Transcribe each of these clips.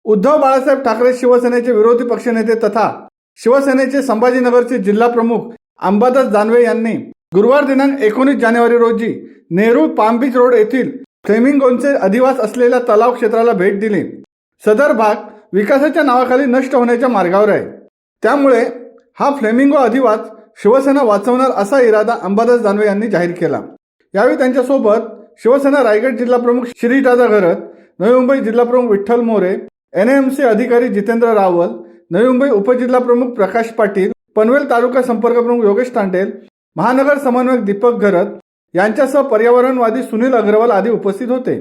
उद्धव बाळासाहेब ठाकरे शिवसेनेचे विरोधी पक्षनेते तथा शिवसेनेचे संभाजीनगरचे जिल्हा प्रमुख अंबादास दानवे यांनी गुरुवार दिनांक 19 जानेवारी रोजी नेहरू पाम बीच रोड येथील फ्लेमिंगोंचे अधिवास असलेल्या तलाव क्षेत्राला भेट दिली। सदर भाग विकासाच्या नावाखाली नष्ट होण्याच्या मार्गावर आहे, त्यामुळे हा फ्लेमिंगो अधिवास शिवसेना वाचवणार असा इरादा अंबादास दानवे यांनी जाहीर केला। यावेळी त्यांच्यासोबत शिवसेना रायगड जिल्हा प्रमुख श्रीदादा घरत, नवी मुंबई जिल्हा प्रमुख विठ्ठल मोरे, NMC अधिकारी जितेंद्र रावल, नवी मुंबई उपजिल्हा प्रमुख प्रकाश पाटील, पनवेल तालुका संपर्क प्रमुख योगेश तांडेल, महानगर समन्वयक दीपक घरत यांच्यासह पर्यावरणवादी सुनील अग्रवाल आदी उपस्थित होते।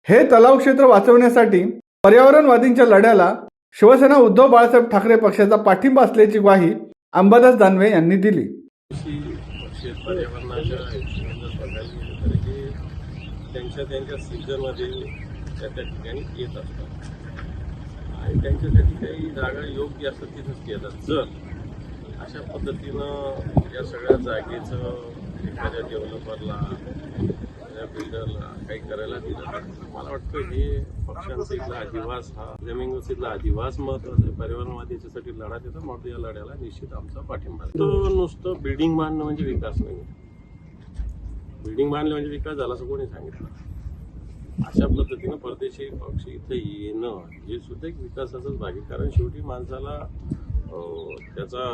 हे तलाव क्षेत्र वाचवण्यासाठी पर्यावरणवादींच्या लढ्याला शिवसेना उद्धव बाळासाहेब ठाकरे पक्षाचा पाठिंबा असल्याची ग्वाही अंबादास दानवे यांनी दिली। पर्यावरणाच्या त्यांच्या सीझनमध्ये त्या ठिकाणी येत असतात आणि त्यांच्यासाठी काही जागा योग्य असतात तिथंच येतात। जर अशा पद्धतीनं या सगळ्या जागेचं एखाद्या डेव्हलपरला या बिल्डरला काही करायला दिलं तर मला वाटतं हे पक्षांचा इथला अधिवास, हा फ्लेमिंगोचा इथला अधिवास महत्त्वाचा आहे। पर्यावरणवादीच्यासाठी लढा देतात, मग या लढ्याला निश्चित आमचा पाठिंबा आहे। तो नुसतं बिल्डिंग बांधणं म्हणजे विकास नाही, बिल्डिंग बांधले म्हणजे विकास झाला असं कोणी सांगितलं? अशा पद्धतीनं परदेशी पक्ष इथं येणं हे सुद्धा एक विकासाचाच भाग आहे, कारण शेवटी माणसाला त्याचा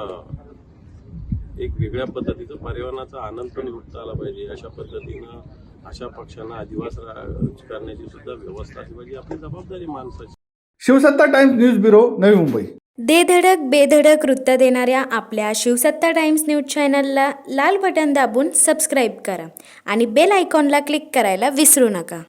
एक वेगळ्या पद्धतीचं पर्यावरणाचा आनंद पण लुटता आला पाहिजे। अशा पद्धतीनं अशा पक्षांना अधिवास करण्याची सुद्धा व्यवस्था असली पाहिजे, आपली जबाबदारी माणसाची। शिवसत्ता times news bureau, Navi Mumbai. दे धडक बेधडक वृत्त देणाऱ्या आपल्या शिवसत्ता टाइम्स न्यूज चॅनलला लाल बटन दाबून सबस्क्राईब करा आणि बेल आयकॉनला क्लिक करायला विसरू नका।